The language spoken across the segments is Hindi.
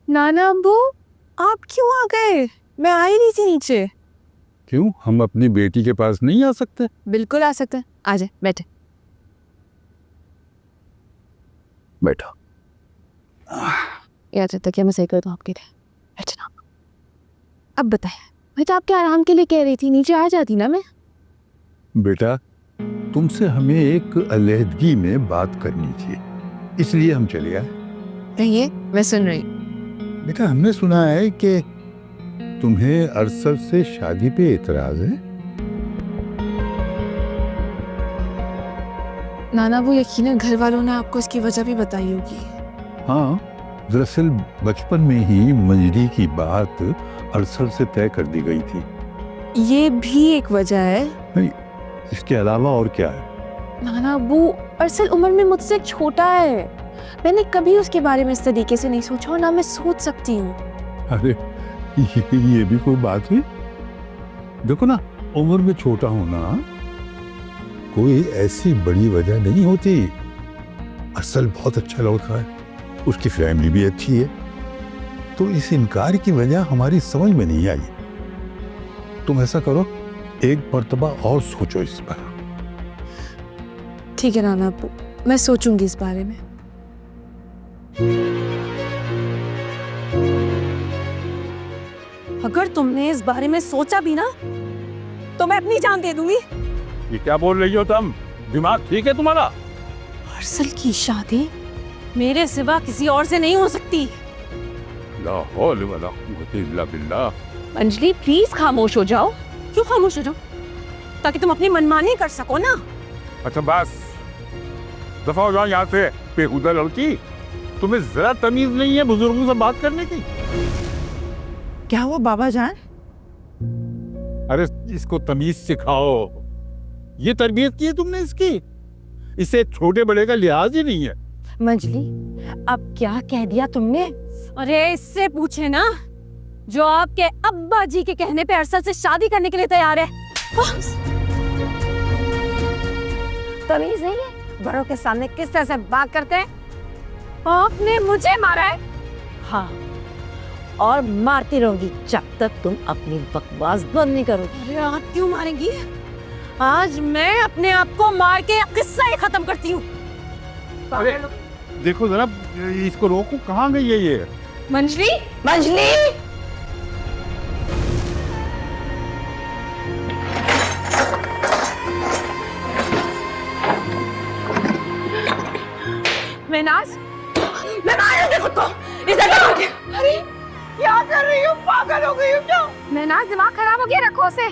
नाना अब्बू, आप क्यों आ गए? मैं आ ही नहीं थी नीचे। क्यों, हम अपनी बेटी के पास नहीं आ सकते? बिल्कुल आ सकते हैं, आ जाए, बैठे। बैठो। याद रहता क्या मैं सही कर दूं आपके लिए? बैठे ना। अब बताए, मैं तो आपके आराम के लिए कह रही थी, नीचे आ जाती ना मैं। बेटा, तुमसे हमें एक अलहदगी में बात करनी थी, इसलिए हम चले आए। कहिए, मैं सुन रही। बेटा, हमने सुना है कि तुम्हें अरसद से शादी पे इतराज है। नाना वो यकीनन घर वालों ने आपको इसकी वजह भी बताई होगी। हाँ, दरअसल बचपन में ही मंजरी की बात अरसद से तय कर दी गई थी। ये भी एक वजह है। नहीं, इसके अलावा और क्या है? नाना वो अरसल उम्र में मुझसे छोटा है। मैंने कभी उसके बारे में इस तरीके से नहीं सोचा और ना मैं सोच सकती हूँ। अरे ये भी कोई बात हुई? देखो ना, उम्र में छोटा होना कोई ऐसी बड़ी वजह नहीं होती। असल बहुत अच्छा लड़का है, उसकी फैमिली भी अच्छी है, तो इस इनकार की वजह हमारी समझ में नहीं आई। तुम ऐसा करो, एक मर्तबा और सोचो इस पर। ठीक है नाना अब्बू, मैं सोचूंगी इस बारे में। अगर तुमने इस बारे में सोचा भी ना तो मैं अपनी जान दे दूंगी। ये क्या बोल रही हो तुम? दिमाग ठीक है तुम्हारा? अरसल की शादी मेरे सिवा किसी और से नहीं हो सकती। ला हौल वला कुव्वत इल्ला बिल्लाह। अंजलि प्लीज खामोश हो जाओ। क्यों खामोश हो जाओ? ताकि तुम अपनी मनमानी कर सको ना। अच्छा बस, दफा हो जाओ यहाँ से बेहुदा लड़की। तुम्हें जरा तमीज नहीं है बुजुर्गों से बात करने की? क्या हुआ बाबा जान? अरे इसको तमीज सिखाओ। ये तरबियत की है तुमने इसकी? इसे छोटे बड़े का लिहाज ही नहीं है। मंजली, अब क्या कह दिया तुमने? अरे इससे पूछे ना जो आपके अब्बा जी के कहने पे अरसल से शादी करने के लिए तैयार है। तमीज नहीं है बड़ों के सामने किस तरह से बात करते हैं? आपने मुझे मारा है। हाँ, और मारती रहोगी जब तक तुम अपनी बकवास बंद नहीं करोगी। अरे आप क्यों मारेंगी? आज मैं अपने आप को मार के किस्सा ही खत्म करती हूँ। अरे देखो जरा, इसको रोको। कहाँ गई है ये? मंजली, मंजली, मैं मारूंगी खुद को। इसे मारूंगी। अरे क्या कर रही हो? पागल हो गई हो क्या? मैनाज दिमाग खराब हो गया, रखो उसे।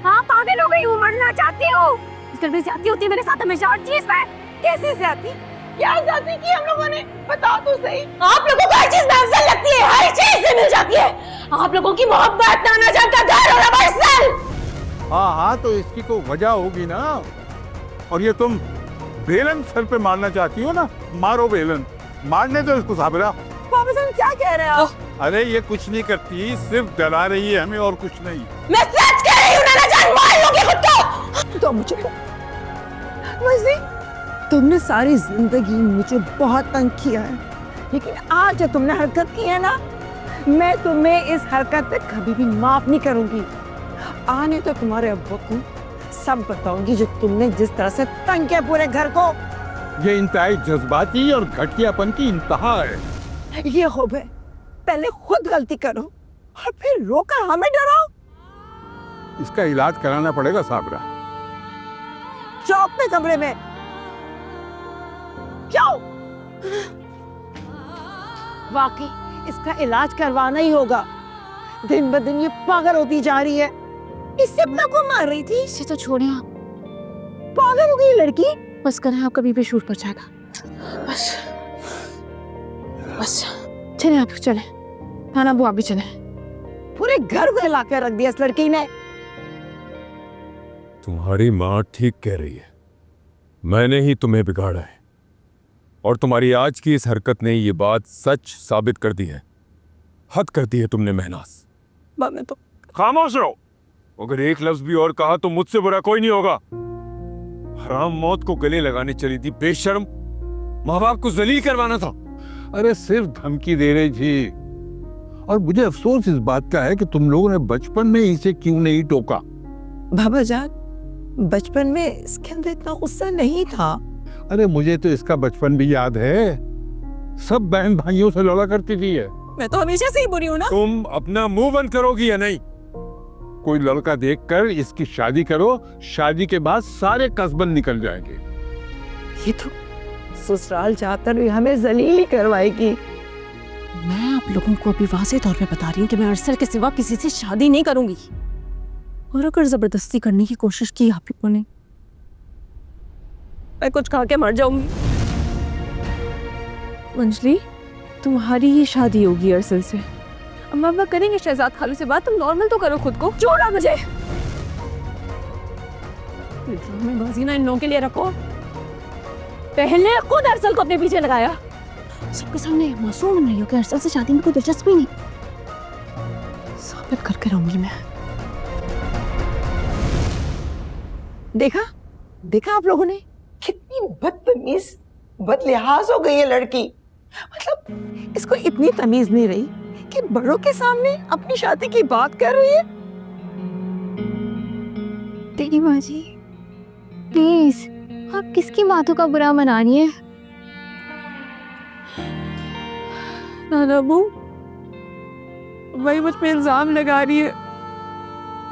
हाँ पागल हो गई हूँ, मरना चाहती हूँ। इस घर में ज्यादती होती है मेरे साथ हमेशा, और चीज में कैसे ज्यादती? क्या ज्यादती की हम लोगों ने? बताओ तो सही। आप लोगों को हर चीज में अफजल लगती है, हर चीज से मिल जाती है। आप लोगों की मोहब्बत नाना जान का घर और अरसल। हाँ, तो इसकी कोई वजह होगी ना। और ये तुम बेलन सर पे मारना चाहती हो ना? मारो बेलन, मारने दो इसको साबिरा। पापा जान क्या कह रहे हो? अरे ये कुछ नहीं करती, सिर्फ डरा रही है हमें और कुछ नहीं। मैं सच कह रही हूँ, नाना जान मार लोगे खुद को। तो मुझे मंजली, तुमने सारी जिंदगी मुझे बहुत तंग किया है, लेकिन आज जो तुमने हरकत की है ना, मैं तुम्हें इस हरकत पे कभी भी माफ नहीं करूंगी। आने तो तुम्हारे अब्बा को सब बताऊंगी जो तुमने जिस तरह से तंग किया पूरे घर को। ये इंतहाई जज्बाती और घटियापन की इंतहा है। ये हो गए, पहले खुद गलती करो और फिर रोकर हमें डराओ। इसका इलाज कराना पड़ेगा साबिरा। जाओ अपने कमरे में, जाओ। वाकई इसका इलाज करवाना ही होगा। दिन ब दिन ये पागल होती जा रही है। इससे अपना को मार रही थी। इसे तो छोड़िए आप। पागल हो गई लड़की। बस करें, आपका बीपी शूट पर जाएगा। बस बस चले, आप चले। हाँ ना वो आप भी चले। पूरे घर को हिला कर रख दिया इस लड़की ने। तुम्हारी माँ ठीक कह रही है, मैंने ही तुम्हें बिगाड़ा है, और तुम्हारी आज की इस हरकत ने ये बात सच साबित कर दी है। हद कर दी है तुमने महनाज। मैं तो खामोश रहो। अगर एक लफ्ज भी और कहा तो मुझसे बुरा कोई नहीं होगा। हराम मौत को गले लगाने चली थी बेशर्म, माँ बाप को जलील करवाना था। अरे सिर्फ धमकी दे रही थी। और मुझे अफसोस इस बात का है कि तुम लोगों ने बचपन में इसे क्यों नहीं टोका। बाबा जान, बचपन में इसके अंदर इतना गुस्सा नहीं था। अरे मुझे तो इसका बचपन भी याद है, सब बहन भाइयों से लड़ा करती थी ये। मैं तो हमेशा से ही बुरी हूँ ना। तुम अपना मुंह बंद करोगी या नहीं? कोई लड़का देखकर इसकी शादी करो, शादी के बाद सारे कसबन निकल जाएंगे। ये तो ससुराल जाकर भी हमें जलील ही करवाएगी। मैं आप लोगों को अभी वाज़ेह तौर पे बता रही हूँ कि मैं अरसल के सिवा किसी से शादी नहीं करूंगी। और अगर जबरदस्ती करने की कोशिश की आप लोगों ने, मैं कुछ खा के मर जाऊंगी। अंजलि, तुम्हारी ही शादी होगी अरसल से। अम्मा अब्बा करेंगे शहजाद खालू से बात, तुम नॉर्मल तो करो खुद को। छोड़ा मुझे, ड्रामेबाजी ना इन लोगों के लिए रखो। पहले खुद अरसल को अपने पीछे लगाया, सबके सामने मासूम बन रही हो कि अरसल से शादी में कोई दिलचस्पी नहीं। साबित करके रहूंगी मैं। देखा देखा आप लोगों ने, कितनी बदतमीज बदलिहाज हो गई है लड़की। मतलब इसको इतनी तमीज नहीं रही कि बड़ों के सामने अपनी शादी की बात कर रही है। तेरी माँ जी, प्लीज आप किसकी बातों का बुरा मना रही है? नाना अबू, वही मुझ पे इल्जाम लगा रही है।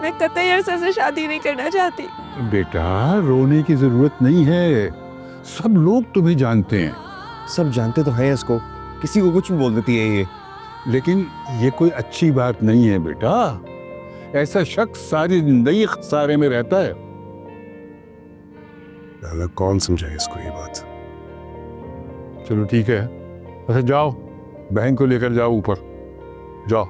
मैं कतई अरसल से शादी नहीं करना चाहती। बेटा रोने की जरूरत नहीं है, सब लोग तुम्हें जानते हैं। सब जानते तो हैं इसको, किसी को कुछ भी बोल देती है ये। लेकिन ये कोई अच्छी बात नहीं है बेटा, ऐसा शख्स सारी जिंदगी खसारे में रहता है। दादा कौन समझाए इसको ये बात। चलो ठीक है, अच्छा जाओ, बहन को लेकर जाओ ऊपर, जाओ।